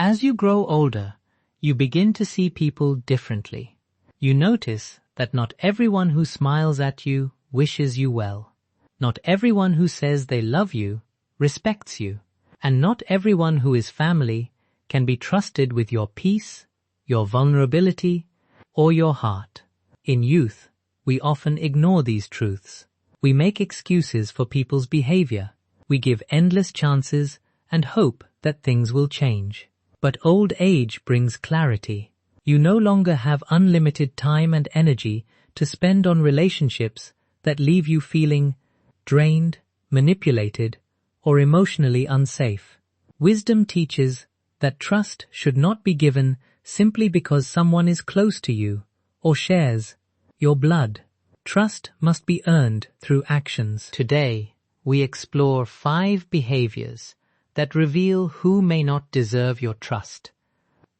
As you grow older, you begin to see people differently. You notice that not everyone who smiles at you wishes you well. Not everyone who says they love you respects you. And not everyone who is family can be trusted with your peace, your vulnerability, or your heart. In youth, we often ignore these truths. We make excuses for people's behavior. We give endless chances and hope that things will change. But old age brings clarity. You no longer have unlimited time and energy to spend on relationships that leave you feeling drained, manipulated, or emotionally unsafe. Wisdom teaches that trust should not be given simply because someone is close to you or shares your blood. Trust must be earned through actions. Today, we explore 5 behaviors that reveal who may not deserve your trust,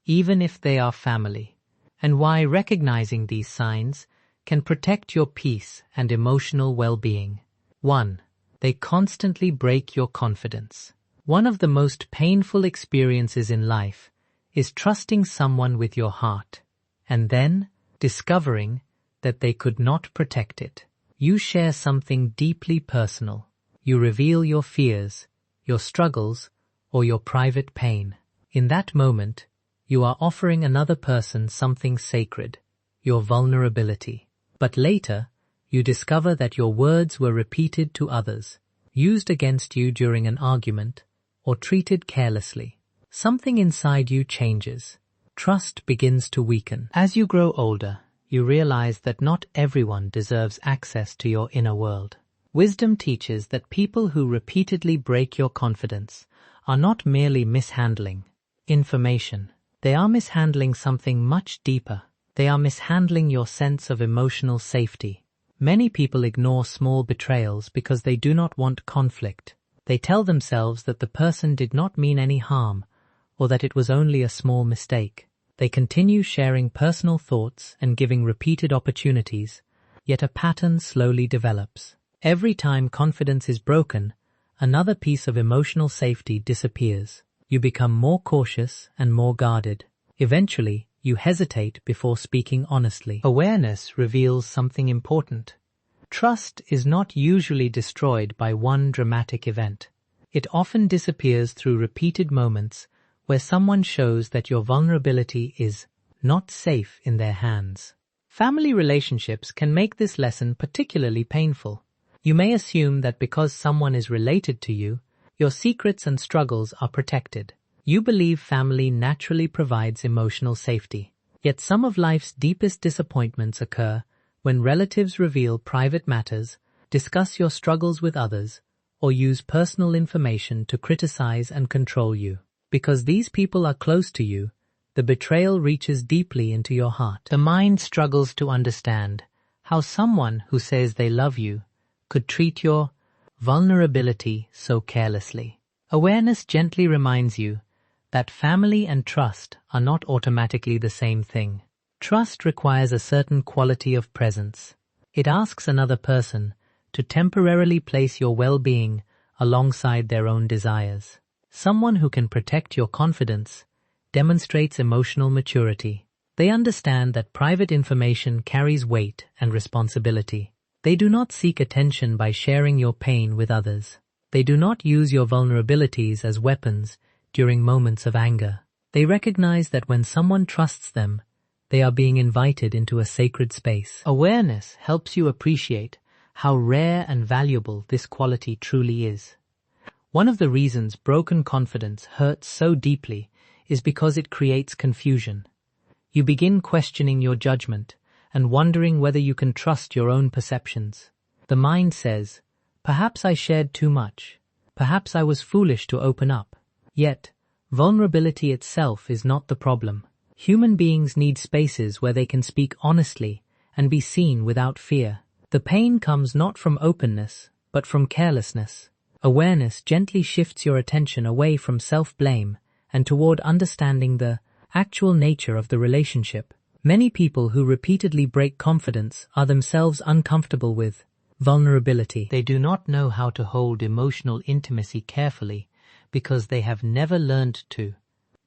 even if they are family, and why recognizing these signs can protect your peace and emotional well-being. 1. They constantly break your confidence. One of the most painful experiences in life is trusting someone with your heart, and then discovering that they could not protect it. You share something deeply personal. You reveal your fears, your struggles, or your private pain. In that moment, you are offering another person something sacred, your vulnerability. But later, you discover that your words were repeated to others, used against you during an argument, or treated carelessly. Something inside you changes. Trust begins to weaken. As you grow older, you realize that not everyone deserves access to your inner world. Wisdom teaches that people who repeatedly break your confidence are not merely mishandling information. They are mishandling something much deeper. They are mishandling your sense of emotional safety. Many people ignore small betrayals because they do not want conflict. They tell themselves that the person did not mean any harm, or that it was only a small mistake. They continue sharing personal thoughts and giving repeated opportunities, yet a pattern slowly develops. Every time confidence is broken, another piece of emotional safety disappears. You become more cautious and more guarded. Eventually, you hesitate before speaking honestly. Awareness reveals something important. Trust is not usually destroyed by one dramatic event. It often disappears through repeated moments where someone shows that your vulnerability is not safe in their hands. Family relationships can make this lesson particularly painful. You may assume that because someone is related to you, your secrets and struggles are protected. You believe family naturally provides emotional safety. Yet some of life's deepest disappointments occur when relatives reveal private matters, discuss your struggles with others, or use personal information to criticize and control you. Because these people are close to you, the betrayal reaches deeply into your heart. The mind struggles to understand how someone who says they love you could treat your vulnerability so carelessly. Awareness gently reminds you that family and trust are not automatically the same thing. Trust requires a certain quality of presence. It asks another person to temporarily place your well-being alongside their own desires. Someone who can protect your confidence demonstrates emotional maturity. They understand that private information carries weight and responsibility. They do not seek attention by sharing your pain with others. They do not use your vulnerabilities as weapons during moments of anger. They recognize that when someone trusts them, they are being invited into a sacred space. Awareness helps you appreciate how rare and valuable this quality truly is. One of the reasons broken confidence hurts so deeply is because it creates confusion. You begin questioning your judgment and wondering whether you can trust your own perceptions. The mind says, perhaps I shared too much. Perhaps I was foolish to open up. Yet, vulnerability itself is not the problem. Human beings need spaces where they can speak honestly and be seen without fear. The pain comes not from openness, but from carelessness. Awareness gently shifts your attention away from self-blame and toward understanding the actual nature of the relationship. Many people who repeatedly break confidence are themselves uncomfortable with vulnerability. They do not know how to hold emotional intimacy carefully because they have never learned to.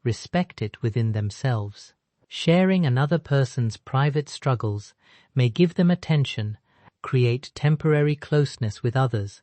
respect it within themselves. Sharing another person's private struggles may give them attention, create temporary closeness with others,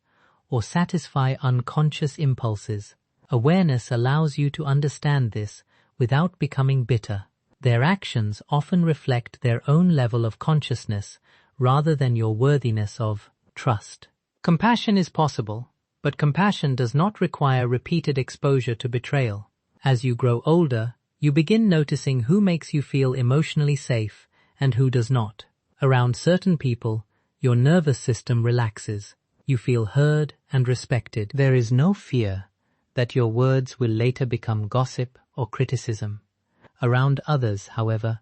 or satisfy unconscious impulses. Awareness allows you to understand this without becoming bitter. Their actions often reflect their own level of consciousness rather than your worthiness of trust. Compassion is possible, but compassion does not require repeated exposure to betrayal. As you grow older, you begin noticing who makes you feel emotionally safe and who does not. Around certain people, your nervous system relaxes. You feel heard and respected. There is no fear that your words will later become gossip or criticism. Around others, however,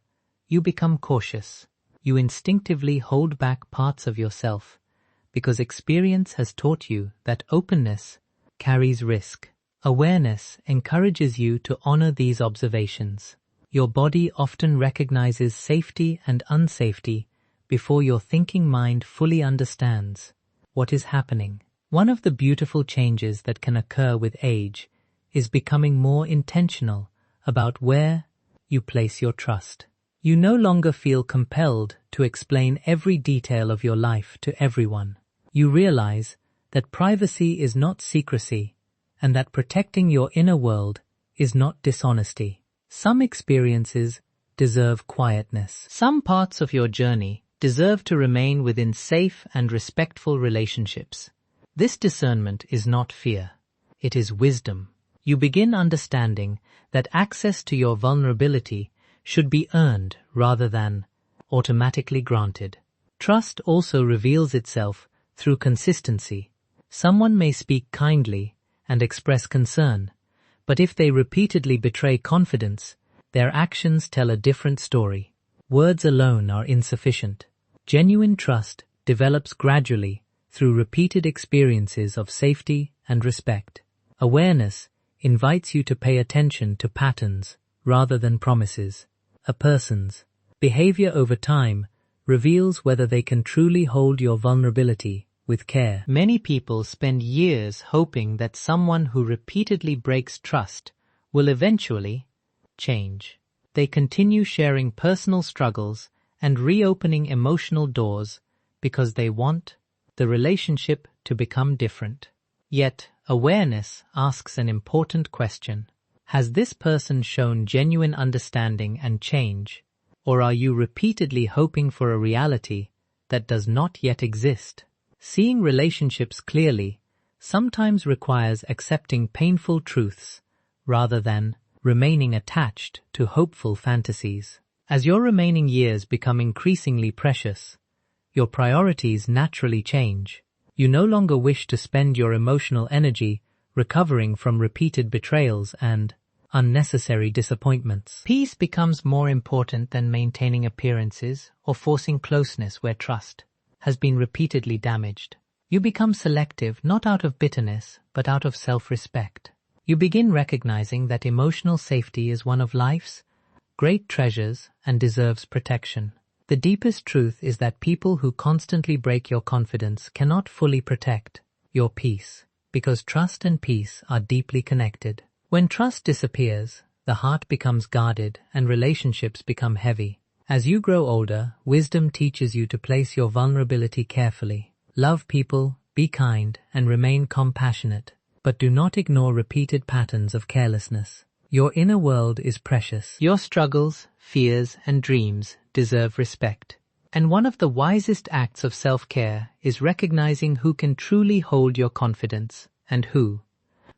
you become cautious. You instinctively hold back parts of yourself because experience has taught you that openness carries risk. Awareness encourages you to honor these observations. Your body often recognizes safety and unsafety before your thinking mind fully understands what is happening. One of the beautiful changes that can occur with age is becoming more intentional about where you place your trust. You no longer feel compelled to explain every detail of your life to everyone. You realize that privacy is not secrecy, and that protecting your inner world is not dishonesty. Some experiences deserve quietness. Some parts of your journey deserve to remain within safe and respectful relationships. This discernment is not fear. It is wisdom. You begin understanding that access to your vulnerability should be earned rather than automatically granted. Trust also reveals itself through consistency. Someone may speak kindly and express concern, but if they repeatedly betray confidence, their actions tell a different story. Words alone are insufficient. Genuine trust develops gradually through repeated experiences of safety and respect. Awareness invites you to pay attention to patterns rather than promises. A person's behavior over time reveals whether they can truly hold your vulnerability with care. Many people spend years hoping that someone who repeatedly breaks trust will eventually change. They continue sharing personal struggles and reopening emotional doors because they want the relationship to become different. Yet, awareness asks an important question. Has this person shown genuine understanding and change, or are you repeatedly hoping for a reality that does not yet exist? Seeing relationships clearly sometimes requires accepting painful truths rather than remaining attached to hopeful fantasies. As your remaining years become increasingly precious, your priorities naturally change. You no longer wish to spend your emotional energy recovering from repeated betrayals and unnecessary disappointments. Peace becomes more important than maintaining appearances or forcing closeness where trust has been repeatedly damaged. You become selective not out of bitterness, but out of self-respect. You begin recognizing that emotional safety is one of life's great treasures and deserves protection. The deepest truth is that people who constantly break your confidence cannot fully protect your peace, because trust and peace are deeply connected. When trust disappears, the heart becomes guarded and relationships become heavy. As you grow older, wisdom teaches you to place your vulnerability carefully. Love people, be kind, and remain compassionate, but do not ignore repeated patterns of carelessness. Your inner world is precious. Your struggles, fears, and dreams deserve respect. And one of the wisest acts of self-care is recognizing who can truly hold your confidence and who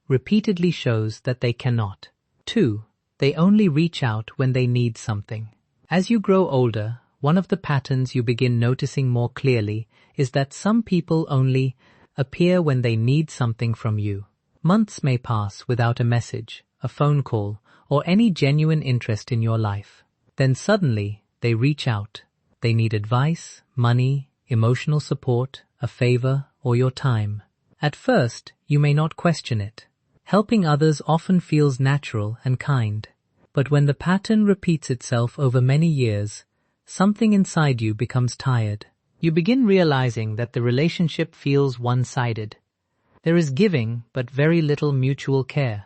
repeatedly shows that they cannot. 2. They only reach out when they need something. As you grow older, one of the patterns you begin noticing more clearly is that some people only appear when they need something from you. Months may pass without a message, a phone call, or any genuine interest in your life. Then suddenly, they reach out. They need advice, money, emotional support, a favor, or your time. At first, you may not question it. Helping others often feels natural and kind. But when the pattern repeats itself over many years, something inside you becomes tired. You begin realizing that the relationship feels one-sided. There is giving, but very little mutual care.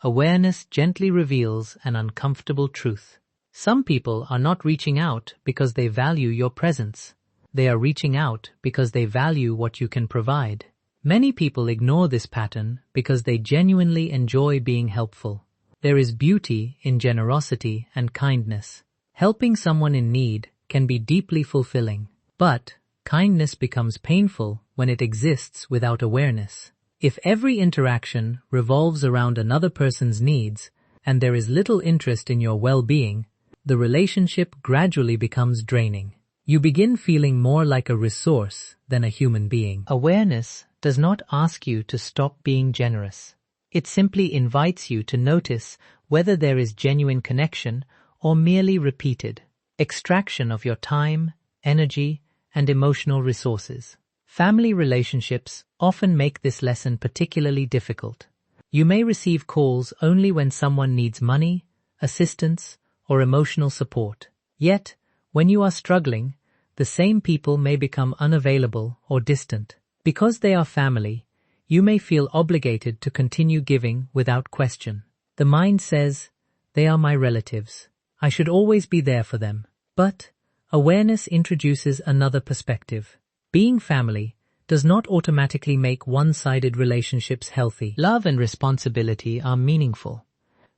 awareness gently reveals an uncomfortable truth. Some people are not reaching out because they value your presence. They are reaching out because they value what you can provide. Many people ignore this pattern because they genuinely enjoy being helpful. There is beauty in generosity and kindness. Helping someone in need can be deeply fulfilling, but kindness becomes painful when it exists without awareness. If every interaction revolves around another person's needs and there is little interest in your well-being, the relationship gradually becomes draining. You begin feeling more like a resource than a human being. Awareness does not ask you to stop being generous. It simply invites you to notice whether there is genuine connection or merely repeated extraction of your time, energy, and emotional resources. Family relationships often make this lesson particularly difficult. You may receive calls only when someone needs money, assistance, or emotional support. Yet, when you are struggling, the same people may become unavailable or distant. Because they are family, you may feel obligated to continue giving without question. The mind says, "They are my relatives. I should always be there for them." But awareness introduces another perspective. Being family does not automatically make one-sided relationships healthy. Love and responsibility are meaningful,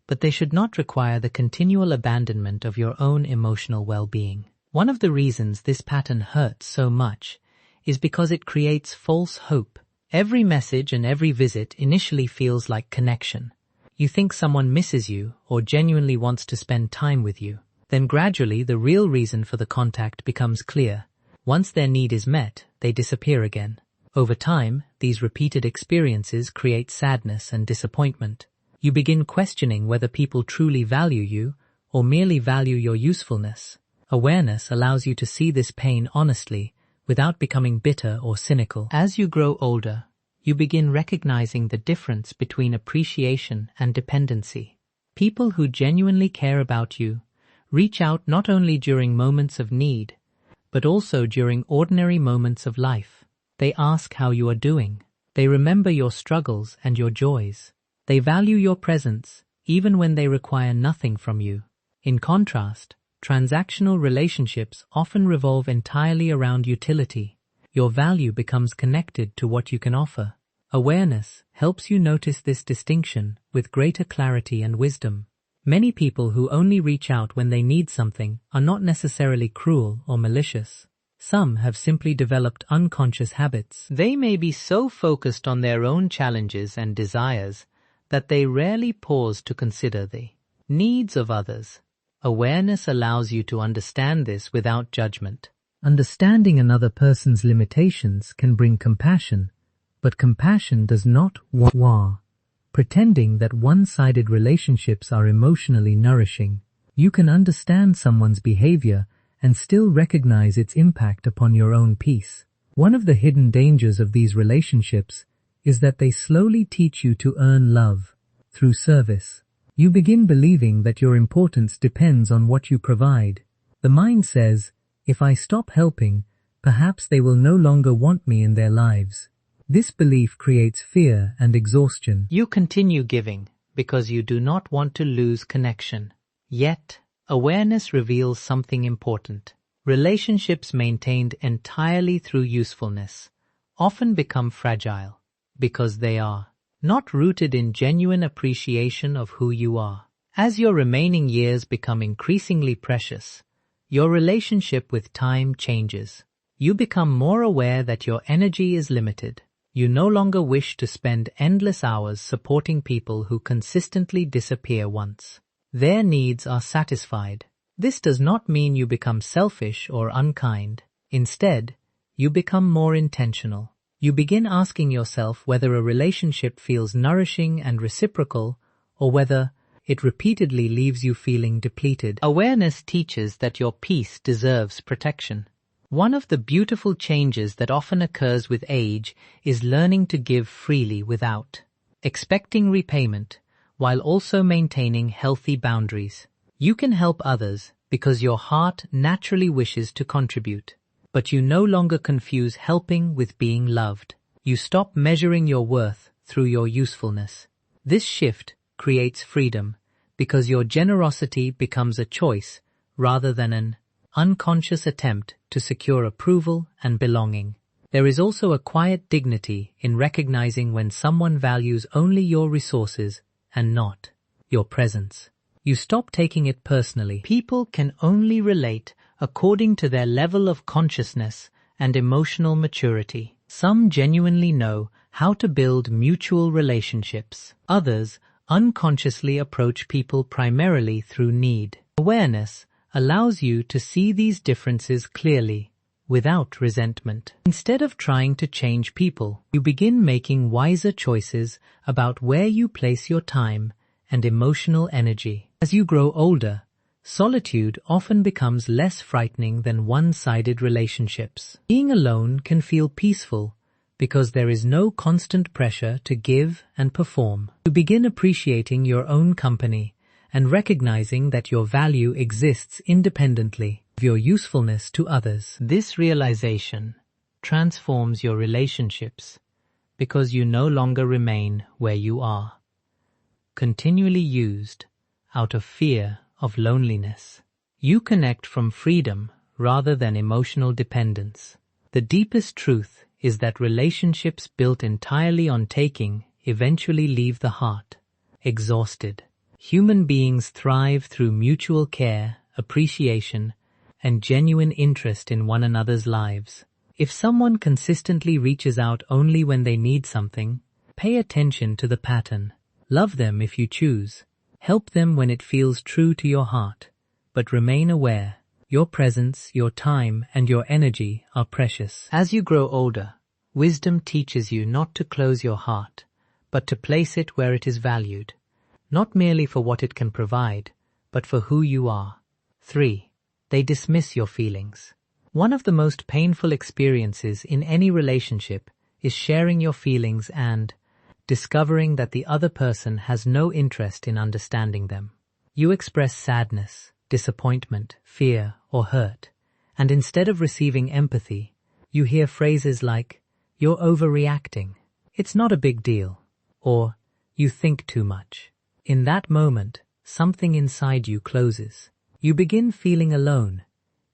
but they should not require the continual abandonment of your own emotional well-being. One of the reasons this pattern hurts so much is because it creates false hope. Every message and every visit initially feels like connection. You think someone misses you or genuinely wants to spend time with you. Then gradually the real reason for the contact becomes clear. Once their need is met, they disappear again. Over time, these repeated experiences create sadness and disappointment. You begin questioning whether people truly value you or merely value your usefulness. Awareness allows you to see this pain honestly without becoming bitter or cynical. As you grow older, you begin recognizing the difference between appreciation and dependency. People who genuinely care about you reach out not only during moments of need, but also during ordinary moments of life. They ask how you are doing. They remember your struggles and your joys. They value your presence, even when they require nothing from you. In contrast, transactional relationships often revolve entirely around utility. Your value becomes connected to what you can offer. Awareness helps you notice this distinction with greater clarity and wisdom. Many people who only reach out when they need something are not necessarily cruel or malicious. Some have simply developed unconscious habits. They may be so focused on their own challenges and desires that they rarely pause to consider the needs of others. Awareness allows you to understand this without judgment. Understanding another person's limitations can bring compassion, but compassion does not pretending that one-sided relationships are emotionally nourishing. You can understand someone's behavior and still recognize its impact upon your own peace. One of the hidden dangers of these relationships is that they slowly teach you to earn love through service. You begin believing that your importance depends on what you provide. The mind says, "If I stop helping, perhaps they will no longer want me in their lives." This belief creates fear and exhaustion. You continue giving because you do not want to lose connection. Yet, awareness reveals something important. Relationships maintained entirely through usefulness often become fragile because they are not rooted in genuine appreciation of who you are. As your remaining years become increasingly precious, your relationship with time changes. You become more aware that your energy is limited. You no longer wish to spend endless hours supporting people who consistently disappear once their needs are satisfied. This does not mean you become selfish or unkind. Instead, you become more intentional. You begin asking yourself whether a relationship feels nourishing and reciprocal or whether it repeatedly leaves you feeling depleted. Awareness teaches that your peace deserves protection. One of the beautiful changes that often occurs with age is learning to give freely without expecting repayment, while also maintaining healthy boundaries. You can help others because your heart naturally wishes to contribute, but you no longer confuse helping with being loved. You stop measuring your worth through your usefulness. This shift creates freedom because your generosity becomes a choice rather than an unconscious attempt to secure approval and belonging. There is also a quiet dignity in recognizing when someone values only your resources and not your presence. You stop taking it personally. People can only relate according to their level of consciousness and emotional maturity. Some genuinely know how to build mutual relationships. Others unconsciously approach people primarily through need. Awareness allows you to see these differences clearly, without resentment. Instead of trying to change people, you begin making wiser choices about where you place your time and emotional energy. As you grow older, solitude often becomes less frightening than one-sided relationships. Being alone can feel peaceful because there is no constant pressure to give and perform. You begin appreciating your own company and recognizing that your value exists independently of your usefulness to others. This realization transforms your relationships because you no longer remain where you are, continually used out of fear of loneliness. You connect from freedom rather than emotional dependence. The deepest truth is that relationships built entirely on taking eventually leave the heart exhausted. Human beings thrive through mutual care, appreciation, and genuine interest in one another's lives. If someone consistently reaches out only when they need something, pay attention to the pattern. Love them if you choose. Help them when it feels true to your heart, but remain aware. Your presence, your time, and your energy are precious. As you grow older, wisdom teaches you not to close your heart, but to place it where it is valued, not merely for what it can provide, but for who you are. 3. They dismiss your feelings. One of the most painful experiences in any relationship is sharing your feelings and discovering that the other person has no interest in understanding them. You express sadness, disappointment, fear, or hurt, and instead of receiving empathy, you hear phrases like, "You're overreacting," "It's not a big deal," or "You think too much." In that moment, something inside you closes. You begin feeling alone,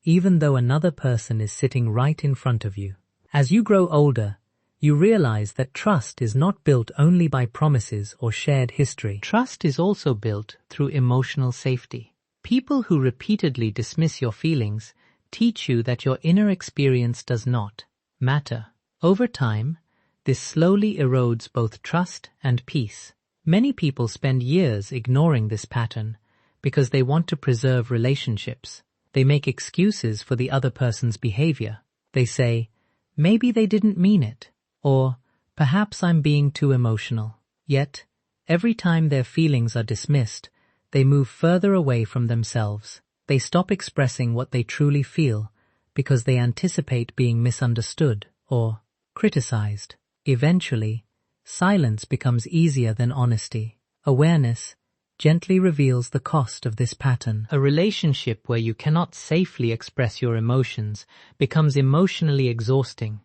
even though another person is sitting right in front of you. As you grow older, you realize that trust is not built only by promises or shared history. Trust is also built through emotional safety. People who repeatedly dismiss your feelings teach you that your inner experience does not matter. Over time, this slowly erodes both trust and peace. Many people spend years ignoring this pattern because they want to preserve relationships. They make excuses for the other person's behavior. They say, "Maybe they didn't mean it," or "Perhaps I'm being too emotional." Yet, every time their feelings are dismissed, they move further away from themselves. They stop expressing what they truly feel because they anticipate being misunderstood or criticized. Eventually, silence becomes easier than honesty. Awareness gently reveals the cost of this pattern. A relationship where you cannot safely express your emotions becomes emotionally exhausting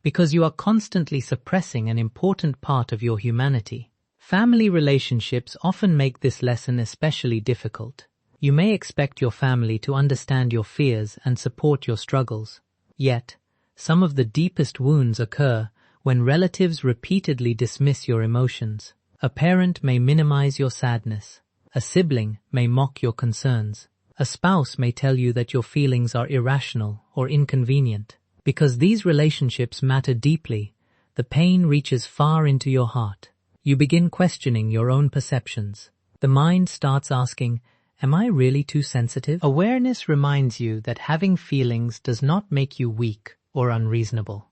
because you are constantly suppressing an important part of your humanity. Family relationships often make this lesson especially difficult. You may expect your family to understand your fears and support your struggles. Yet, some of the deepest wounds occur when relatives repeatedly dismiss your emotions. A parent may minimize your sadness. A sibling may mock your concerns. A spouse may tell you that your feelings are irrational or inconvenient. Because these relationships matter deeply, the pain reaches far into your heart. You begin questioning your own perceptions. The mind starts asking, "Am I really too sensitive?" Awareness reminds you that having feelings does not make you weak or unreasonable.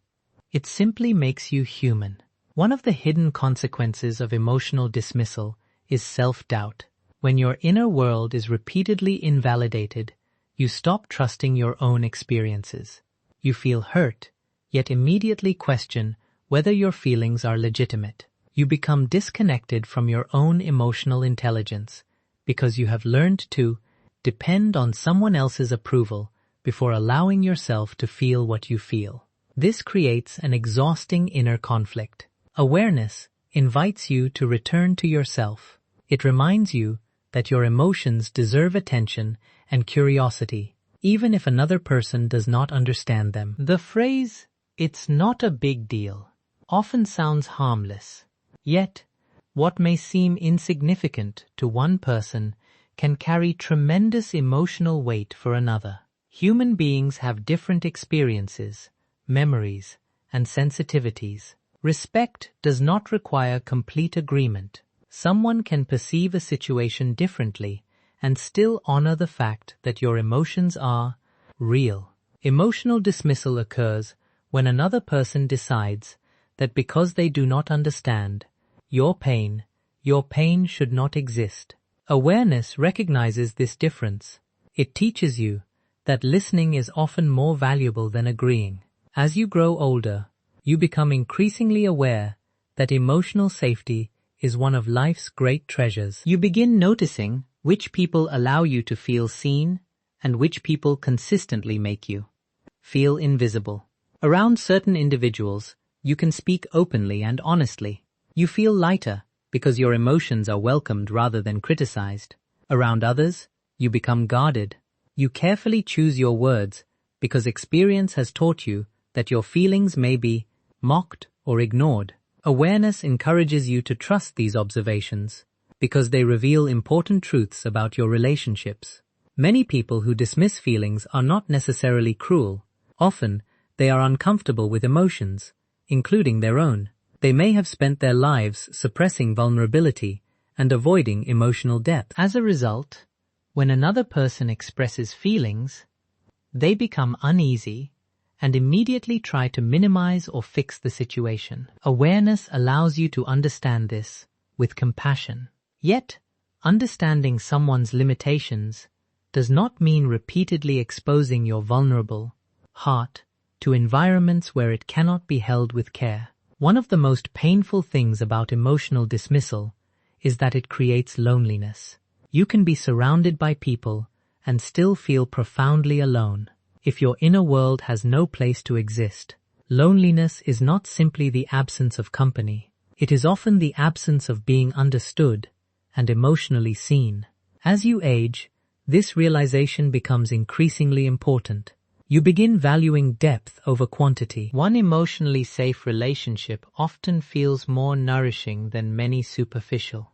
It simply makes you human. One of the hidden consequences of emotional dismissal is self-doubt. When your inner world is repeatedly invalidated, you stop trusting your own experiences. You feel hurt, yet immediately question whether your feelings are legitimate. You become disconnected from your own emotional intelligence because you have learned to depend on someone else's approval before allowing yourself to feel what you feel. This creates an exhausting inner conflict. Awareness invites you to return to yourself. It reminds you that your emotions deserve attention and curiosity, even if another person does not understand them. The phrase, "it's not a big deal," often sounds harmless. Yet, what may seem insignificant to one person can carry tremendous emotional weight for another. Human beings have different experiences, memories, and sensitivities. Respect does not require complete agreement. Someone can perceive a situation differently and still honor the fact that your emotions are real. Emotional dismissal occurs when another person decides that because they do not understand your pain should not exist. Awareness recognizes this difference. It teaches you that listening is often more valuable than agreeing. As you grow older, you become increasingly aware that emotional safety is one of life's great treasures. You begin noticing which people allow you to feel seen and which people consistently make you feel invisible. Around certain individuals, you can speak openly and honestly. You feel lighter because your emotions are welcomed rather than criticized. Around others, you become guarded. You carefully choose your words because experience has taught you that your feelings may be mocked or ignored. Awareness encourages you to trust these observations because they reveal important truths about your relationships. Many people who dismiss feelings are not necessarily cruel. Often, they are uncomfortable with emotions, including their own. They may have spent their lives suppressing vulnerability and avoiding emotional depth. As a result, when another person expresses feelings, they become uneasy and immediately try to minimize or fix the situation. Awareness allows you to understand this with compassion. Yet, understanding someone's limitations does not mean repeatedly exposing your vulnerable heart to environments where it cannot be held with care. One of the most painful things about emotional dismissal is that it creates loneliness. You can be surrounded by people and still feel profoundly alone. If your inner world has no place to exist, loneliness is not simply the absence of company. It is often the absence of being understood and emotionally seen. As you age, this realization becomes increasingly important. You begin valuing depth over quantity. One emotionally safe relationship often feels more nourishing than many superficial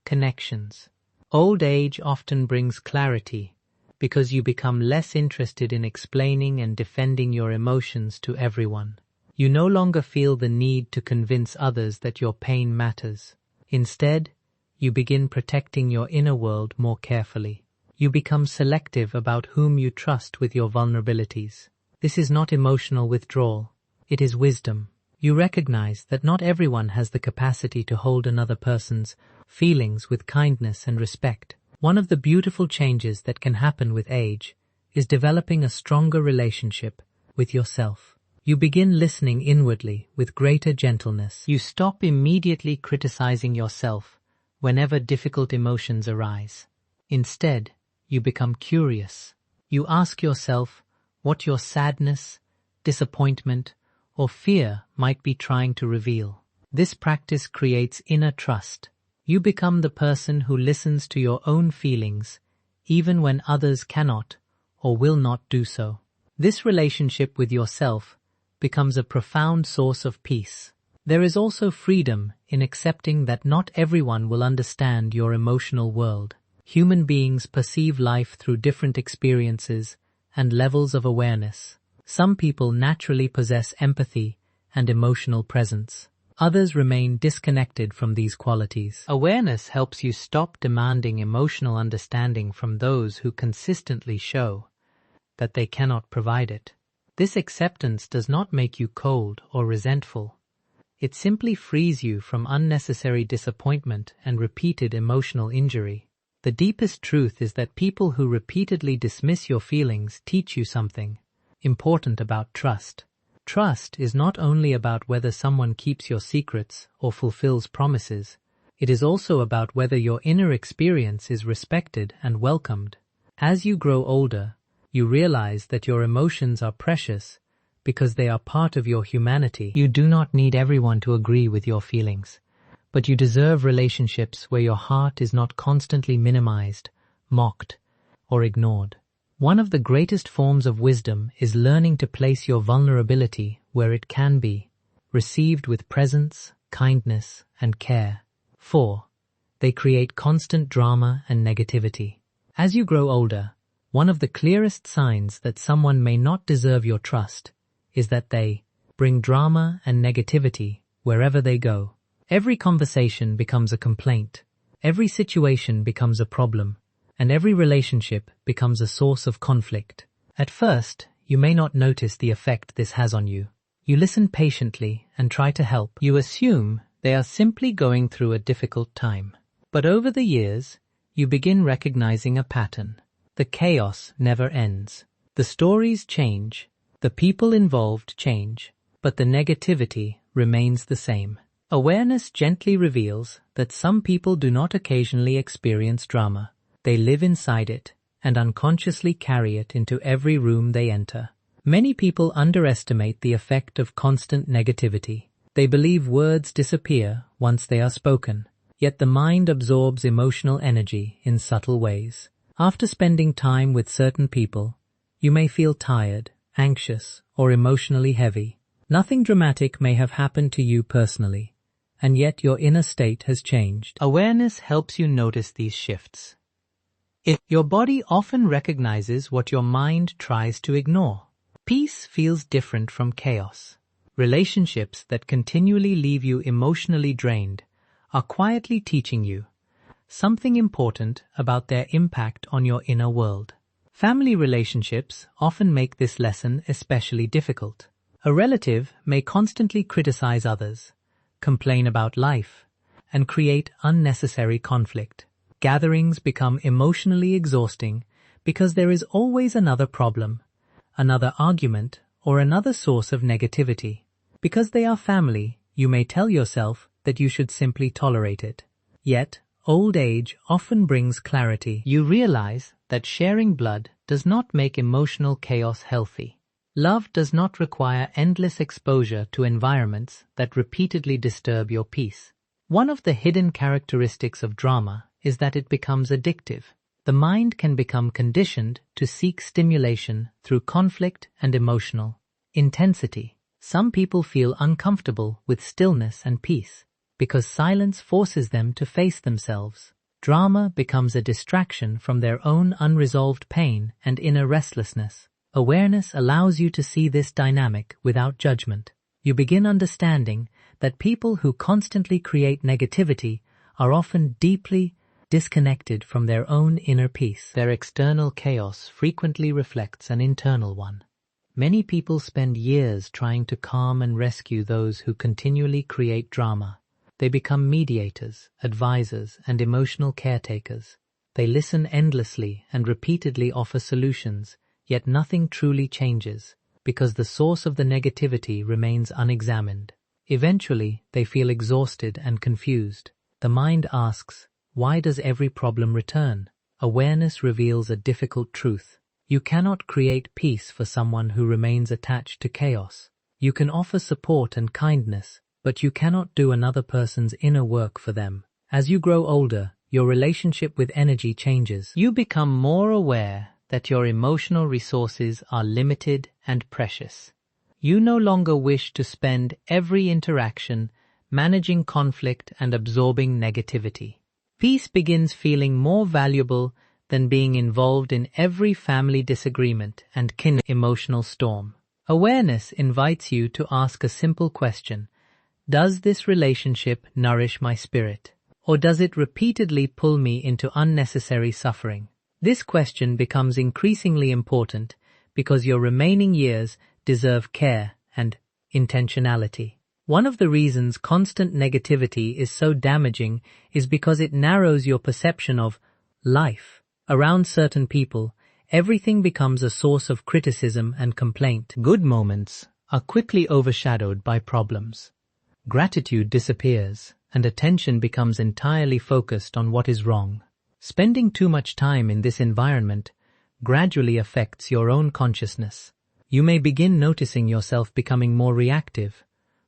connections. Old age often brings clarity because you become less interested in explaining and defending your emotions to everyone. You no longer feel the need to convince others that your pain matters. Instead, you begin protecting your inner world more carefully. You become selective about whom you trust with your vulnerabilities. This is not emotional withdrawal. It is wisdom. You recognize that not everyone has the capacity to hold another person's feelings with kindness and respect. One of the beautiful changes that can happen with age is developing a stronger relationship with yourself. You begin listening inwardly with greater gentleness. You stop immediately criticizing yourself whenever difficult emotions arise. Instead, you become curious. You ask yourself what your sadness, disappointment, or fear might be trying to reveal. This practice creates inner trust. You become the person who listens to your own feelings, even when others cannot or will not do so. This relationship with yourself becomes a profound source of peace. There is also freedom in accepting that not everyone will understand your emotional world. Human beings perceive life through different experiences and levels of awareness. Some people naturally possess empathy and emotional presence. Others remain disconnected from these qualities. Awareness helps you stop demanding emotional understanding from those who consistently show that they cannot provide it. This acceptance does not make you cold or resentful. It simply frees you from unnecessary disappointment and repeated emotional injury. The deepest truth is that people who repeatedly dismiss your feelings teach you something important about trust. Trust is not only about whether someone keeps your secrets or fulfills promises. It is also about whether your inner experience is respected and welcomed. As you grow older, you realize that your emotions are precious because they are part of your humanity. You do not need everyone to agree with your feelings, but you deserve relationships where your heart is not constantly minimized, mocked, or ignored. One of the greatest forms of wisdom is learning to place your vulnerability where it can be, received with presence, kindness, and care. 4. They create constant drama and negativity. As you grow older, one of the clearest signs that someone may not deserve your trust is that they bring drama and negativity wherever they go. Every conversation becomes a complaint, every situation becomes a problem, and every relationship becomes a source of conflict. At first, you may not notice the effect this has on you. You listen patiently and try to help. You assume they are simply going through a difficult time. But over the years, you begin recognizing a pattern. The chaos never ends. The stories change, the people involved change, but the negativity remains the same. Awareness gently reveals that some people do not occasionally experience drama. They live inside it and unconsciously carry it into every room they enter. Many people underestimate the effect of constant negativity. They believe words disappear once they are spoken, yet the mind absorbs emotional energy in subtle ways. After spending time with certain people, you may feel tired, anxious, or emotionally heavy. Nothing dramatic may have happened to you personally, and yet your inner state has changed. Awareness helps you notice these shifts. Your body often recognizes what your mind tries to ignore. Peace feels different from chaos. Relationships that continually leave you emotionally drained are quietly teaching you something important about their impact on your inner world. Family relationships often make this lesson especially difficult. A relative may constantly criticize others, complain about life, and create unnecessary conflict. Gatherings become emotionally exhausting because there is always another problem, another argument, or another source of negativity. Because they are family, you may tell yourself that you should simply tolerate it. Yet, old age often brings clarity. You realize that sharing blood does not make emotional chaos healthy. Love does not require endless exposure to environments that repeatedly disturb your peace. One of the hidden characteristics of drama is that it becomes addictive. The mind can become conditioned to seek stimulation through conflict and emotional intensity. Some people feel uncomfortable with stillness and peace because silence forces them to face themselves. Drama becomes a distraction from their own unresolved pain and inner restlessness. Awareness allows you to see this dynamic without judgment. You begin understanding that people who constantly create negativity are often deeply disconnected from their own inner peace. Their external chaos frequently reflects an internal one. Many people spend years trying to calm and rescue those who continually create drama. They become mediators, advisors, and emotional caretakers. They listen endlessly and repeatedly offer solutions, yet nothing truly changes because the source of the negativity remains unexamined. Eventually, they feel exhausted and confused. The mind asks, why does every problem return? Awareness reveals a difficult truth. You cannot create peace for someone who remains attached to chaos. You can offer support and kindness, but you cannot do another person's inner work for them. As you grow older, your relationship with energy changes. You become more aware that your emotional resources are limited and precious. You no longer wish to spend every interaction managing conflict and absorbing negativity. Peace begins feeling more valuable than being involved in every family disagreement and emotional storm. Awareness invites you to ask a simple question. Does this relationship nourish my spirit? Or does it repeatedly pull me into unnecessary suffering? This question becomes increasingly important because your remaining years deserve care and intentionality. One of the reasons constant negativity is so damaging is because it narrows your perception of life. Around certain people, everything becomes a source of criticism and complaint. Good moments are quickly overshadowed by problems. Gratitude disappears, and attention becomes entirely focused on what is wrong. Spending too much time in this environment gradually affects your own consciousness. You may begin noticing yourself becoming more reactive,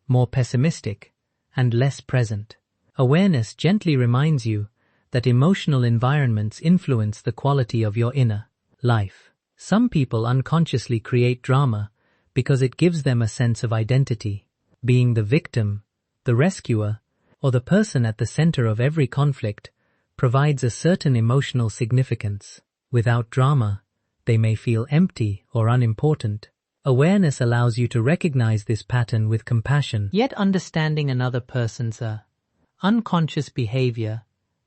more pessimistic, and less present. Awareness gently reminds you that emotional environments influence the quality of your inner life. Some people unconsciously create drama because it gives them a sense of identity. Being the victim, the rescuer, or the person at the center of every conflict provides a certain emotional significance. Without drama, they may feel empty or unimportant. Awareness allows you to recognize this pattern with compassion. Yet understanding another person's unconscious behavior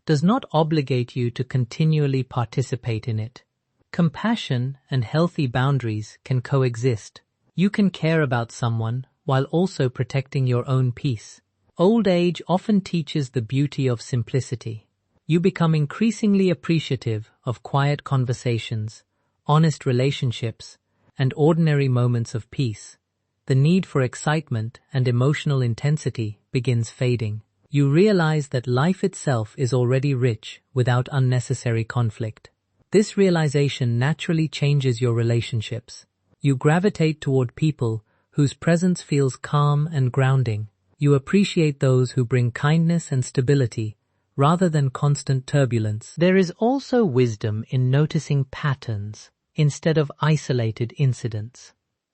does not obligate you to continually participate in it. Compassion and healthy boundaries can coexist. You can care about someone while also protecting your own peace. Old age often teaches the beauty of simplicity. You become increasingly appreciative of quiet conversations, honest relationships, and ordinary moments of peace. The need for excitement and emotional intensity begins fading. You realize that life itself is already rich without unnecessary conflict. This realization naturally changes your relationships. You gravitate toward people whose presence feels calm and grounding. You appreciate those who bring kindness and stability rather than constant turbulence. There is also wisdom in noticing patterns instead of isolated incidents.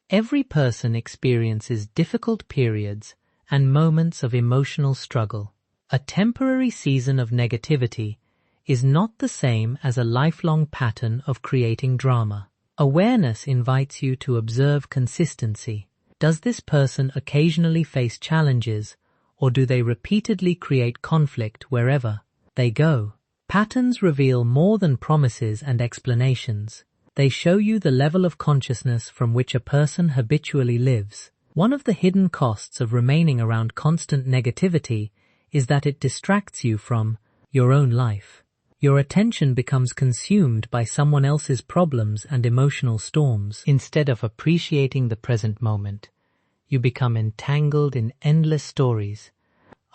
Every person experiences difficult periods and moments of emotional struggle. A temporary season of negativity is not the same as a lifelong pattern of creating drama. Awareness invites you to observe consistency. Does this person occasionally face challenges, or do they repeatedly create conflict wherever they go? Patterns reveal more than promises and explanations. They show you the level of consciousness from which a person habitually lives. One of the hidden costs of remaining around constant negativity is that it distracts you from your own life. Your attention becomes consumed by someone else's problems and emotional storms. Instead of appreciating the present moment, you become entangled in endless stories,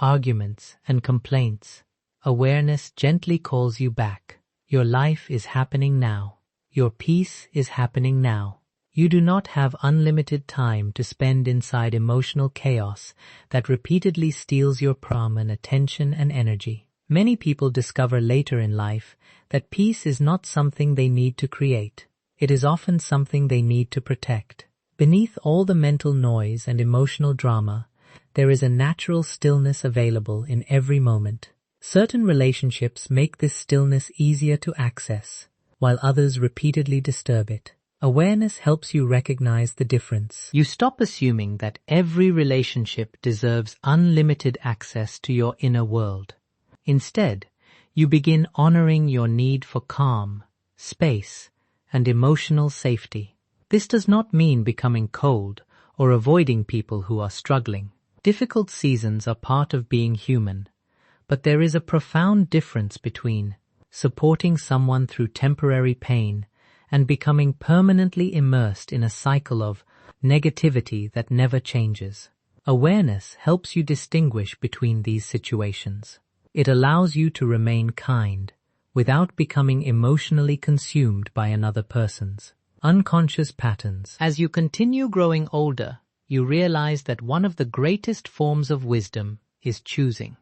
arguments, and complaints. Awareness gently calls you back. Your life is happening now. Your peace is happening now. You do not have unlimited time to spend inside emotional chaos that repeatedly steals your calm and attention and energy. Many people discover later in life that peace is not something they need to create. It is often something they need to protect. Beneath all the mental noise and emotional drama, there is a natural stillness available in every moment. Certain relationships make this stillness easier to access, while others repeatedly disturb it. Awareness helps you recognize the difference. You stop assuming that every relationship deserves unlimited access to your inner world. Instead, you begin honoring your need for calm, space, and emotional safety. This does not mean becoming cold or avoiding people who are struggling. Difficult seasons are part of being human, but there is a profound difference between supporting someone through temporary pain and becoming permanently immersed in a cycle of negativity that never changes. Awareness helps you distinguish between these situations. It allows you to remain kind without becoming emotionally consumed by another person's unconscious patterns. As you continue growing older, you realize that one of the greatest forms of wisdom is choosing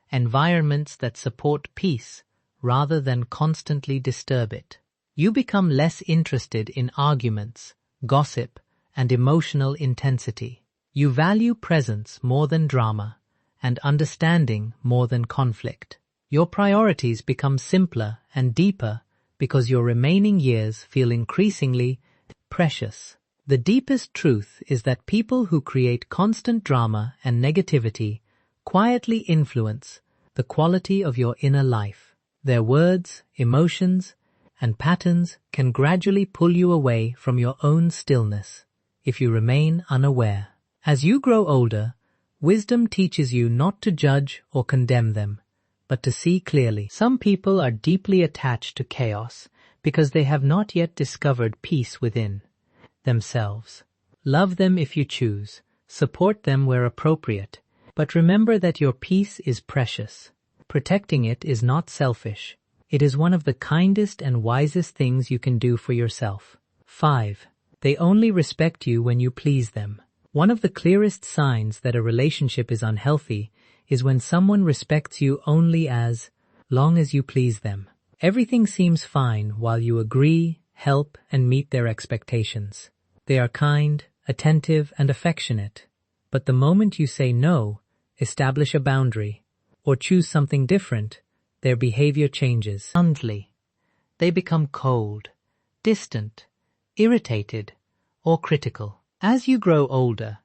environments that support peace rather than constantly disturb it. You become less interested in arguments, gossip, and emotional intensity. You value presence more than drama and understanding more than conflict. Your priorities become simpler and deeper because your remaining years feel increasingly precious. The deepest truth is that people who create constant drama and negativity quietly influence the quality of your inner life. Their words, emotions, and patterns can gradually pull you away from your own stillness if you remain unaware. As you grow older, wisdom teaches you not to judge or condemn them, but to see clearly. Some people are deeply attached to chaos because they have not yet discovered peace within themselves. Love them if you choose, support them where appropriate, but remember that your peace is precious. Protecting it is not selfish. It is one of the kindest and wisest things you can do for yourself. 5. They only respect you when you please them. One of the clearest signs that a relationship is unhealthy is when someone respects you only as long as you please them. Everything seems fine while you agree, help, and meet their expectations. They are kind, attentive, and affectionate. But the moment you say no, establish a boundary, or choose something different, their behavior changes. Suddenly, they become cold, distant, irritated, or critical. As you grow older,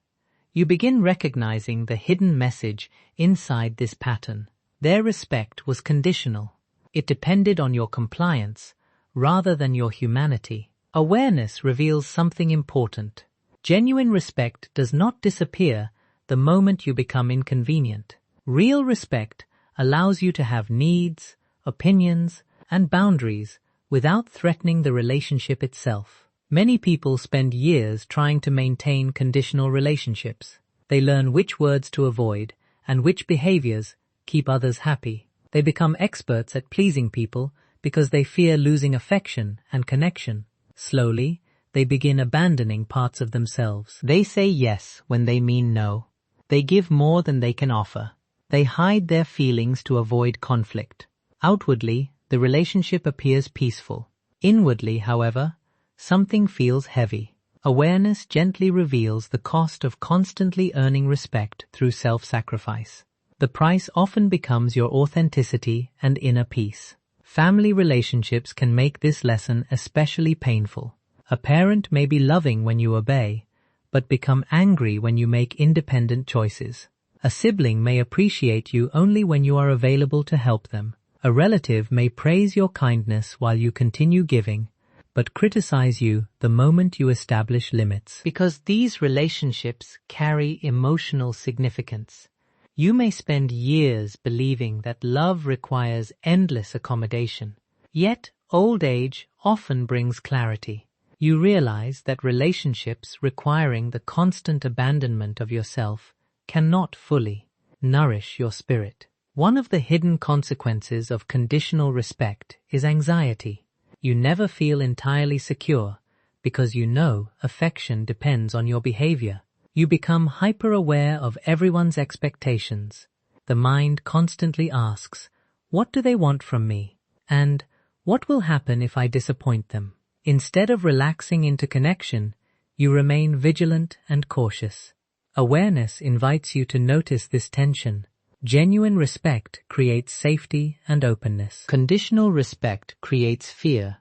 you begin recognizing the hidden message inside this pattern. Their respect was conditional. It depended on your compliance rather than your humanity. Awareness reveals something important. Genuine respect does not disappear the moment you become inconvenient. Real respect allows you to have needs, opinions, and boundaries without threatening the relationship itself. Many people spend years trying to maintain conditional relationships. They learn which words to avoid and which behaviors keep others happy. They become experts at pleasing people because they fear losing affection and connection. Slowly, they begin abandoning parts of themselves. They say yes when they mean no. They give more than they can offer. They hide their feelings to avoid conflict. Outwardly, the relationship appears peaceful. Inwardly, however, something feels heavy. Awareness gently reveals the cost of constantly earning respect through self-sacrifice. The price often becomes your authenticity and inner peace. Family relationships can make this lesson especially painful. A parent may be loving when you obey, but become angry when you make independent choices. A sibling may appreciate you only when you are available to help them. A relative may praise your kindness while you continue giving, but criticize you the moment you establish limits. Because these relationships carry emotional significance, you may spend years believing that love requires endless accommodation. Yet, old age often brings clarity. You realize that relationships requiring the constant abandonment of yourself cannot fully nourish your spirit. One of the hidden consequences of conditional respect is anxiety. You never feel entirely secure because you know affection depends on your behavior. You become hyper-aware of everyone's expectations. The mind constantly asks, what do they want from me? And what will happen if I disappoint them? Instead of relaxing into connection, you remain vigilant and cautious. Awareness invites you to notice this tension. Genuine respect creates safety and openness. Conditional respect creates fear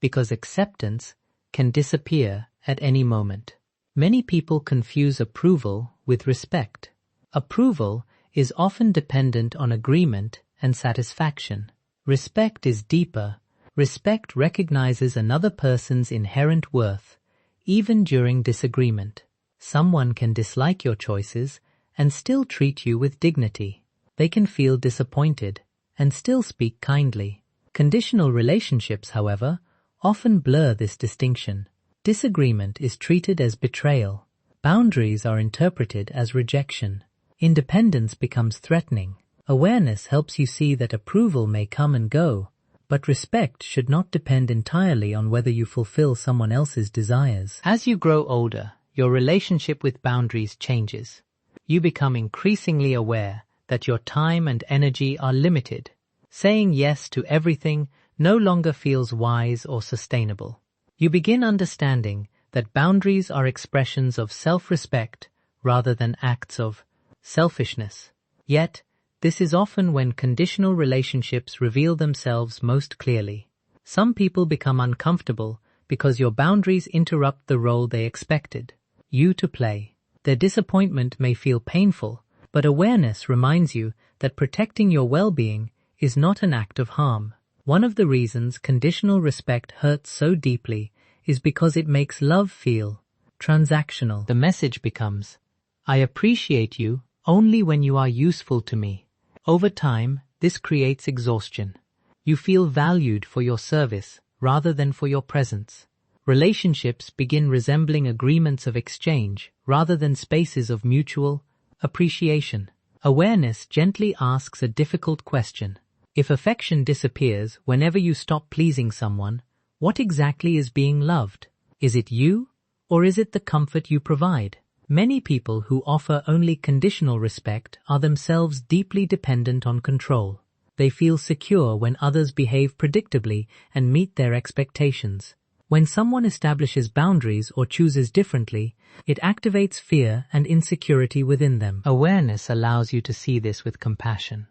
because acceptance can disappear at any moment. Many people confuse approval with respect. Approval is often dependent on agreement and satisfaction. Respect is deeper. Respect recognizes another person's inherent worth, even during disagreement. Someone can dislike your choices and still treat you with dignity. They can feel disappointed and still speak kindly. Conditional relationships, however, often blur this distinction. Disagreement is treated as betrayal. Boundaries are interpreted as rejection. Independence becomes threatening. Awareness helps you see that approval may come and go, but respect should not depend entirely on whether you fulfill someone else's desires. As you grow older, your relationship with boundaries changes. You become increasingly aware that your time and energy are limited. Saying yes to everything no longer feels wise or sustainable. You begin understanding that boundaries are expressions of self-respect rather than acts of selfishness. Yet, this is often when conditional relationships reveal themselves most clearly. Some people become uncomfortable because your boundaries interrupt the role they expected you to play. Their disappointment may feel painful, but awareness reminds you that protecting your well-being is not an act of harm. One of the reasons conditional respect hurts so deeply is because it makes love feel transactional. The message becomes, I appreciate you only when you are useful to me. Over time, this creates exhaustion. You feel valued for your service rather than for your presence. Relationships begin resembling agreements of exchange rather than spaces of mutual appreciation. Awareness gently asks a difficult question. If affection disappears whenever you stop pleasing someone, what exactly is being loved? Is it you, or is it the comfort you provide? Many people who offer only conditional respect are themselves deeply dependent on control. They feel secure when others behave predictably and meet their expectations. When someone establishes boundaries or chooses differently, it activates fear and insecurity within them. Awareness allows you to see this with compassion.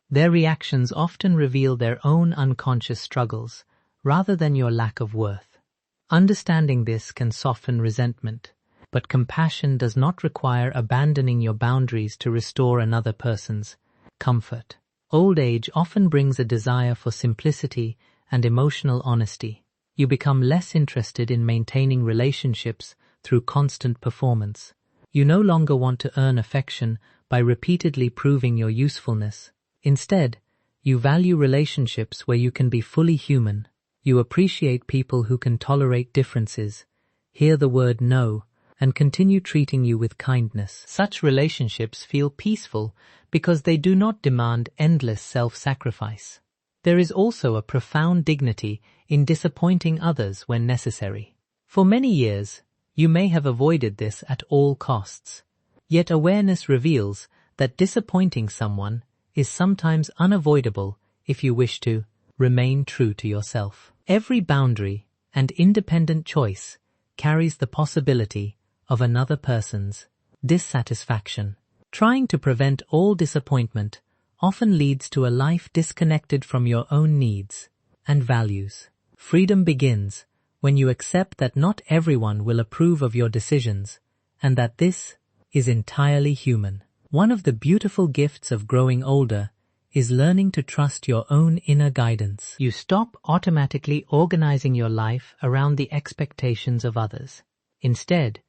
Their reactions often reveal their own unconscious struggles, rather than your lack of worth. Understanding this can soften resentment, but compassion does not require abandoning your boundaries to restore another person's comfort. Old age often brings a desire for simplicity and emotional honesty. You become less interested in maintaining relationships through constant performance. You no longer want to earn affection by repeatedly proving your usefulness. Instead, you value relationships where you can be fully human. You appreciate people who can tolerate differences, hear the word no, and continue treating you with kindness. Such relationships feel peaceful because they do not demand endless self-sacrifice. There is also a profound dignity in disappointing others when necessary. For many years, you may have avoided this at all costs. Yet awareness reveals that disappointing someone is sometimes unavoidable if you wish to remain true to yourself. Every boundary and independent choice carries the possibility of another person's dissatisfaction. Trying to prevent all disappointment often leads to a life disconnected from your own needs and values. Freedom begins when you accept that not everyone will approve of your decisions and that this is entirely human. One of the beautiful gifts of growing older is learning to trust your own inner guidance. You stop automatically organizing your life around the expectations of others. Instead,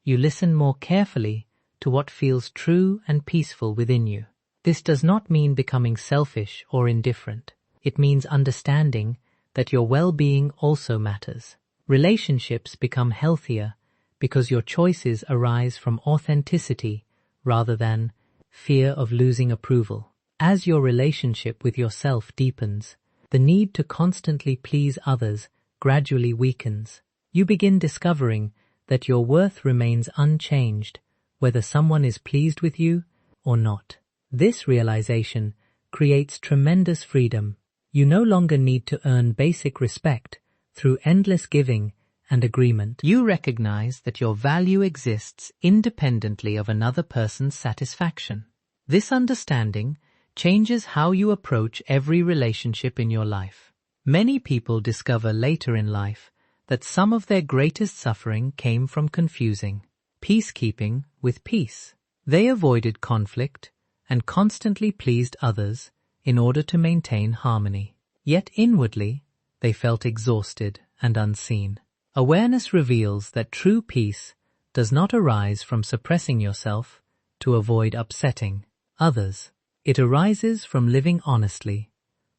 you listen more carefully to what feels true and peaceful within you. This does not mean becoming selfish or indifferent. It means understanding that your well-being also matters. Relationships become healthier because your choices arise from authenticity rather than fear of losing approval. As your relationship with yourself deepens, the need to constantly please others gradually weakens. You begin discovering that your worth remains unchanged whether someone is pleased with you or not. This realization creates tremendous freedom. You no longer need to earn basic respect through endless giving and agreement. You recognize that your value exists independently of another person's satisfaction. This understanding changes how you approach every relationship in your life. Many people discover later in life that some of their greatest suffering came from confusing peacekeeping with peace. They avoided conflict and constantly pleased others in order to maintain harmony. Yet inwardly, they felt exhausted and unseen. Awareness reveals that true peace does not arise from suppressing yourself to avoid upsetting others. It arises from living honestly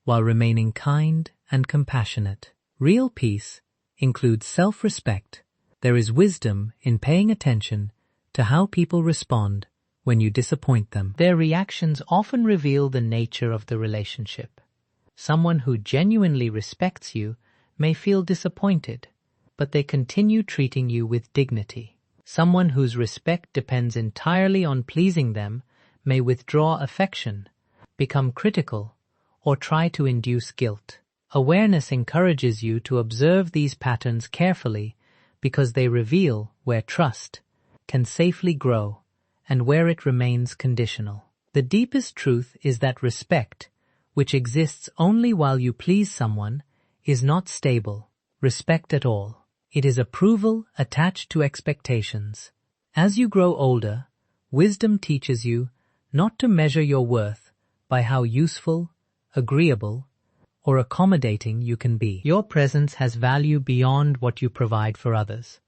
while remaining kind and compassionate. Real peace includes self-respect. There is wisdom in paying attention to how people respond when you disappoint them. Their reactions often reveal the nature of the relationship. Someone who genuinely respects you may feel disappointed, but they continue treating you with dignity. Someone whose respect depends entirely on pleasing them may withdraw affection, become critical, or try to induce guilt. Awareness encourages you to observe these patterns carefully because they reveal where trust can safely grow and where it remains conditional. The deepest truth is that respect, which exists only while you please someone, is not stable respect at all. It is approval attached to expectations. As you grow older, wisdom teaches you not to measure your worth by how useful, agreeable, or accommodating you can be. Your presence has value beyond what you provide for others.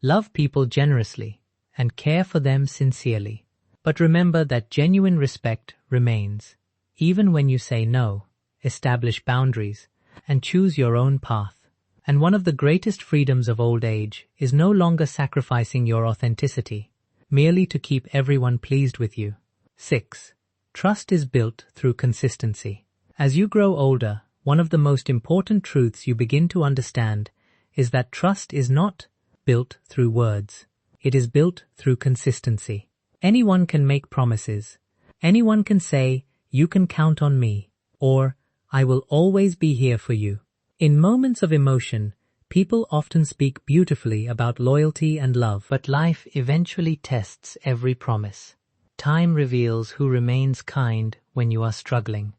Love people generously and care for them sincerely. But remember that genuine respect remains, even when you say no, establish boundaries, and choose your own path. And one of the greatest freedoms of old age is no longer sacrificing your authenticity, merely to keep everyone pleased with you. 6. Trust is built through consistency. As you grow older, one of the most important truths you begin to understand is that trust is not built through words. It is built through consistency. Anyone can make promises. Anyone can say, "You can count on me," or "I will always be here for you." In moments of emotion, people often speak beautifully about loyalty and love, but life eventually tests every promise. Time reveals who remains kind when you are struggling,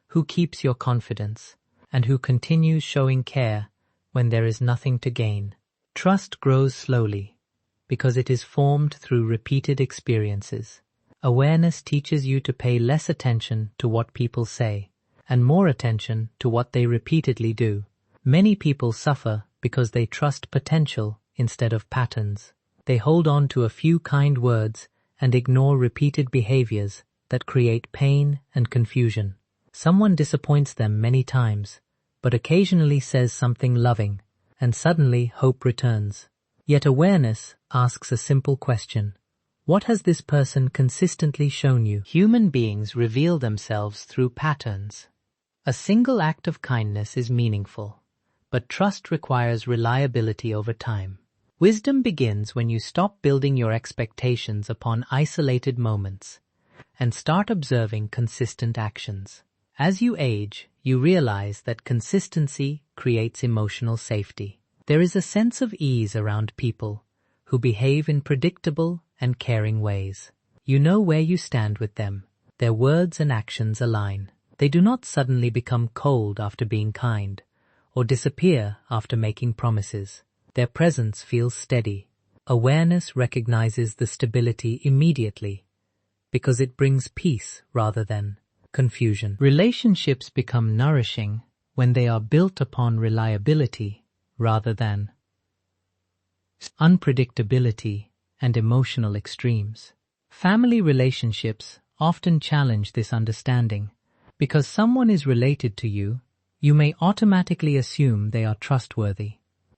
who keeps your confidence, and who continues showing care when there is nothing to gain. Trust grows slowly because it is formed through repeated experiences. Awareness teaches you to pay less attention to what people say and more attention to what they repeatedly do. Many people suffer because they trust potential instead of patterns. They hold on to a few kind words and ignore repeated behaviors that create pain and confusion. Someone disappoints them many times, but occasionally says something loving, and suddenly hope returns. Yet awareness asks a simple question. What has this person consistently shown you? Human beings reveal themselves through patterns. A single act of kindness is meaningful, but trust requires reliability over time. Wisdom begins when you stop building your expectations upon isolated moments and start observing consistent actions. As you age, you realize that consistency creates emotional safety. There is a sense of ease around people who behave in predictable and caring ways. You know where you stand with them. Their words and actions align. They do not suddenly become cold after being kind, or disappear after making promises. Their presence feels steady. Awareness recognizes the stability immediately because it brings peace rather than confusion. Relationships become nourishing when they are built upon reliability rather than unpredictability and emotional extremes. Family relationships often challenge this understanding. Because someone is related to you, you may automatically assume they are trustworthy.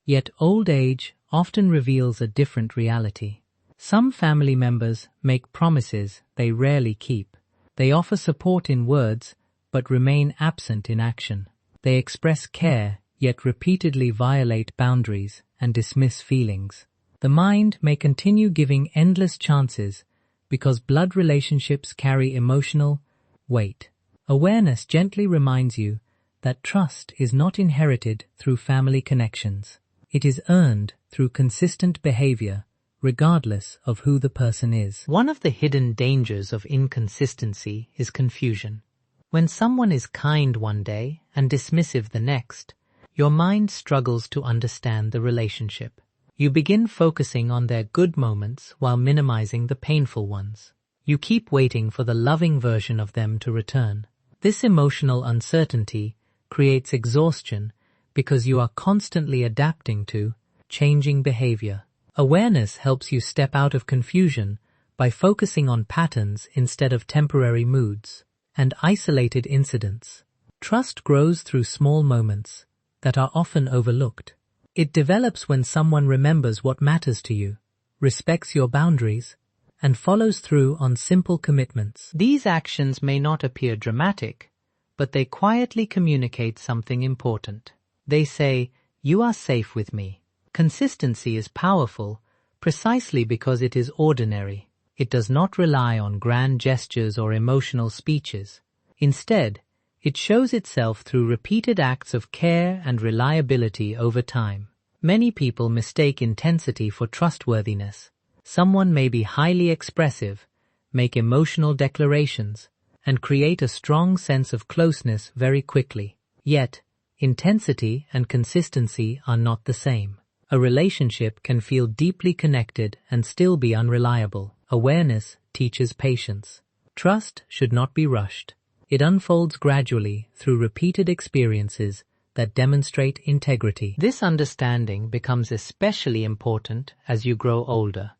Yet old age often reveals a different reality. Some family members make promises they rarely keep. They offer support in words, but remain absent in action. They express care, yet repeatedly violate boundaries and dismiss feelings. The mind may continue giving endless chances because blood relationships carry emotional weight. Awareness gently reminds you that trust is not inherited through family connections. It is earned through consistent behavior, regardless of who the person is. One of the hidden dangers of inconsistency is confusion. When someone is kind one day and dismissive the next, your mind struggles to understand the relationship. You begin focusing on their good moments while minimizing the painful ones. You keep waiting for the loving version of them to return. This emotional uncertainty creates exhaustion because you are constantly adapting to changing behavior. Awareness helps you step out of confusion by focusing on patterns instead of temporary moods and isolated incidents. Trust grows through small moments that are often overlooked. It develops when someone remembers what matters to you, respects your boundaries, and follows through on simple commitments. These actions may not appear dramatic, but they quietly communicate something important. They say, "You are safe with me." Consistency is powerful precisely because it is ordinary. It does not rely on grand gestures or emotional speeches. Instead, it shows itself through repeated acts of care and reliability over time. Many people mistake intensity for trustworthiness. Someone may be highly expressive, make emotional declarations, and create a strong sense of closeness very quickly. Yet, intensity and consistency are not the same. A relationship can feel deeply connected and still be unreliable. Awareness teaches patience. Trust should not be rushed. It unfolds gradually through repeated experiences that demonstrate integrity. This understanding becomes especially important as you grow older,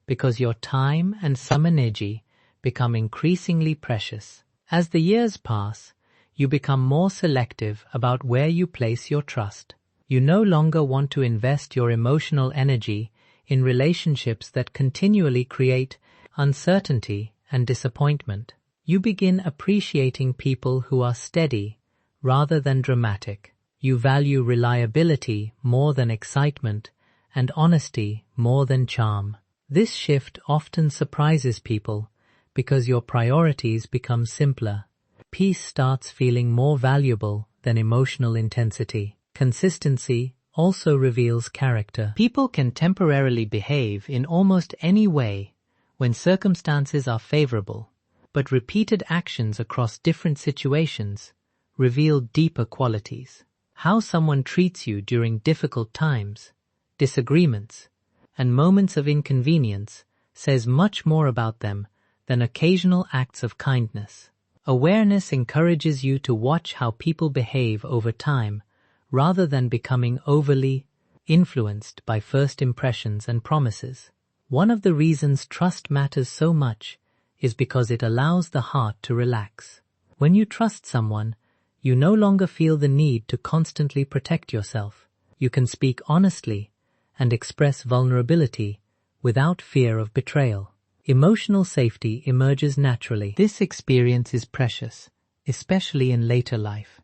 because your time and some energy become increasingly precious. As the years pass, you become more selective about where you place your trust. You no longer want to invest your emotional energy in relationships that continually create uncertainty and disappointment. You begin appreciating people who are steady rather than dramatic. You value reliability more than excitement and honesty more than charm. This shift often surprises people because your priorities become simpler. Peace starts feeling more valuable than emotional intensity. Consistency also reveals character. People can temporarily behave in almost any way when circumstances are favorable, but repeated actions across different situations reveal deeper qualities. How someone treats you during difficult times, disagreements, and moments of inconvenience says much more about them than occasional acts of kindness. Awareness encourages you to watch how people behave over time rather than becoming overly influenced by first impressions and promises. One of the reasons trust matters so much is because it allows the heart to relax. When you trust someone, you no longer feel the need to constantly protect yourself. You can speak honestly and express vulnerability without fear of betrayal. Emotional safety emerges naturally. This experience is precious, especially in later life.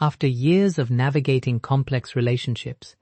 After years of navigating complex relationships,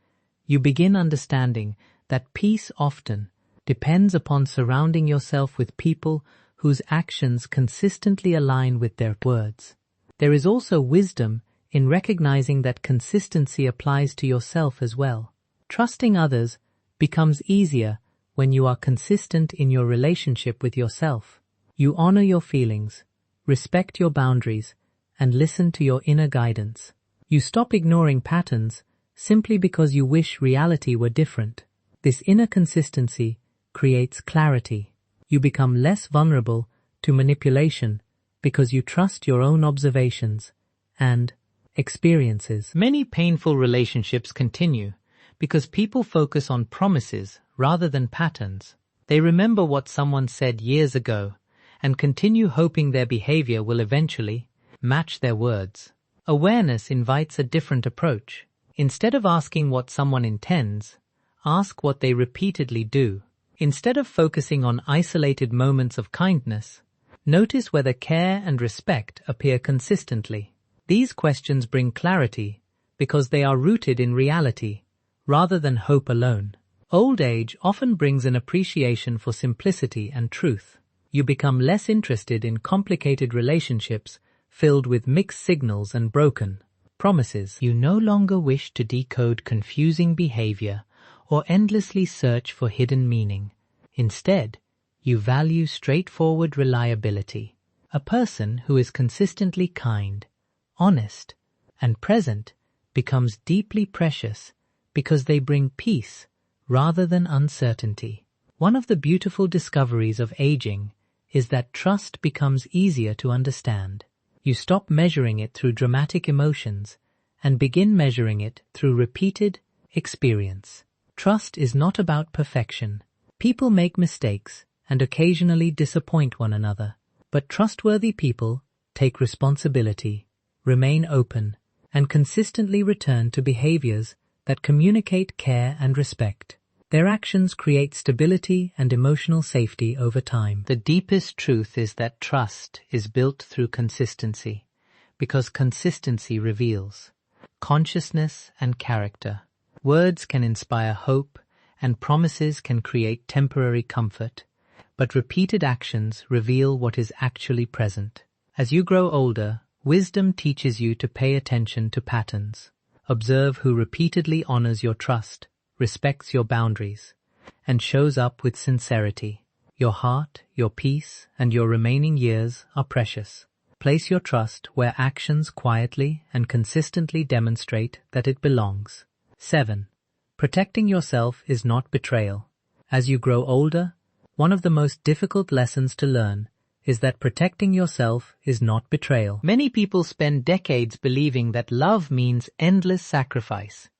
you begin understanding that peace often depends upon surrounding yourself with people whose actions consistently align with their words. There is also wisdom in recognizing that consistency applies to yourself as well. Trusting others becomes easier when you are consistent in your relationship with yourself. You honor your feelings, respect your boundaries, and listen to your inner guidance. You stop ignoring patterns simply because you wish reality were different. This inner consistency creates clarity. You become less vulnerable to manipulation because you trust your own observations and experiences. Many painful relationships continue because people focus on promises rather than patterns. They remember what someone said years ago and continue hoping their behavior will eventually match their words. Awareness invites a different approach. Instead of asking what someone intends, ask what they repeatedly do. Instead of focusing on isolated moments of kindness, notice whether care and respect appear consistently. These questions bring clarity because they are rooted in reality rather than hope alone. Old age often brings an appreciation for simplicity and truth. You become less interested in complicated relationships filled with mixed signals and broken promises. You no longer wish to decode confusing behavior or endlessly search for hidden meaning. Instead, you value straightforward reliability. A person who is consistently kind, honest, and present becomes deeply precious because they bring peace rather than uncertainty. One of the beautiful discoveries of aging is that trust becomes easier to understand. You stop measuring it through dramatic emotions and begin measuring it through repeated experience. Trust is not about perfection. People make mistakes and occasionally disappoint one another, but trustworthy people take responsibility, remain open, and consistently return to behaviors that communicate care and respect. Their actions create stability and emotional safety over time. The deepest truth is that trust is built through consistency, because consistency reveals consciousness and character. Words can inspire hope, and promises can create temporary comfort, but repeated actions reveal what is actually present. As you grow older, wisdom teaches you to pay attention to patterns. Observe who repeatedly honors your trust, respects your boundaries, and shows up with sincerity. Your heart, your peace, and your remaining years are precious. Place your trust where actions quietly and consistently demonstrate that it belongs. 7. Protecting yourself is not betrayal. As you grow older, one of the most difficult lessons to learn is that protecting yourself is not betrayal. Many people spend decades believing that love means endless sacrifice.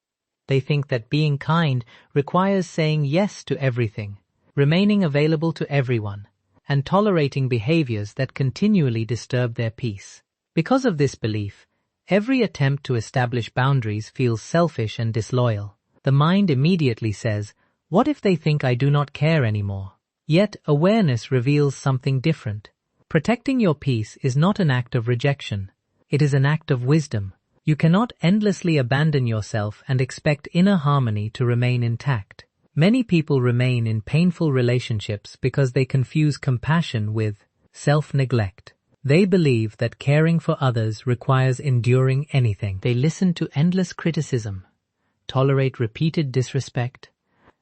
They think that being kind requires saying yes to everything, remaining available to everyone, and tolerating behaviors that continually disturb their peace. Because of this belief, every attempt to establish boundaries feels selfish and disloyal. The mind immediately says, "What if they think I do not care anymore?" Yet awareness reveals something different. Protecting your peace is not an act of rejection. It is an act of wisdom. You cannot endlessly abandon yourself and expect inner harmony to remain intact. Many people remain in painful relationships because they confuse compassion with self-neglect. They believe that caring for others requires enduring anything. They listen to endless criticism, tolerate repeated disrespect,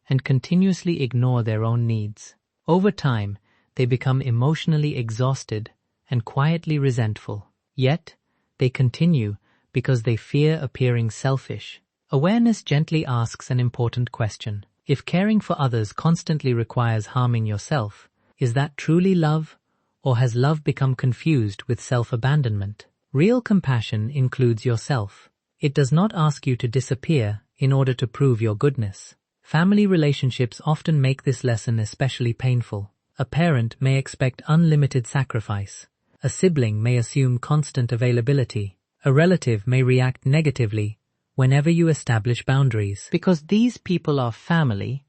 and continuously ignore their own needs. Over time, they become emotionally exhausted and quietly resentful. Yet, they continue because they fear appearing selfish. Awareness gently asks an important question. If caring for others constantly requires harming yourself, is that truly love, or has love become confused with self-abandonment? Real compassion includes yourself. It does not ask you to disappear in order to prove your goodness. Family relationships often make this lesson especially painful. A parent may expect unlimited sacrifice. A sibling may assume constant availability. A relative may react negatively whenever you establish boundaries. Because these people are family,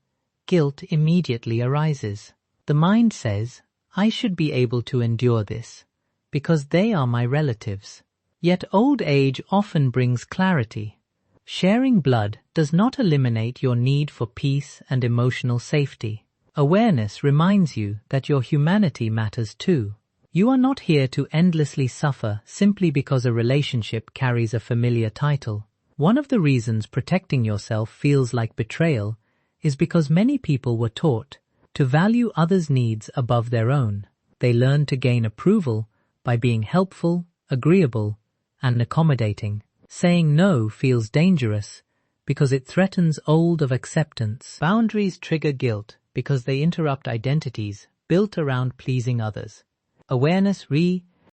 guilt immediately arises. The mind says, I should be able to endure this, because they are my relatives. Yet old age often brings clarity. Sharing blood does not eliminate your need for peace and emotional safety. Awareness reminds you that your humanity matters too. You are not here to endlessly suffer simply because a relationship carries a familiar title. One of the reasons protecting yourself feels like betrayal is because many people were taught to value others' needs above their own. They learn to gain approval by being helpful, agreeable, and accommodating. Saying no feels dangerous because it threatens old of acceptance. Boundaries trigger guilt because they interrupt identities built around pleasing others. Awareness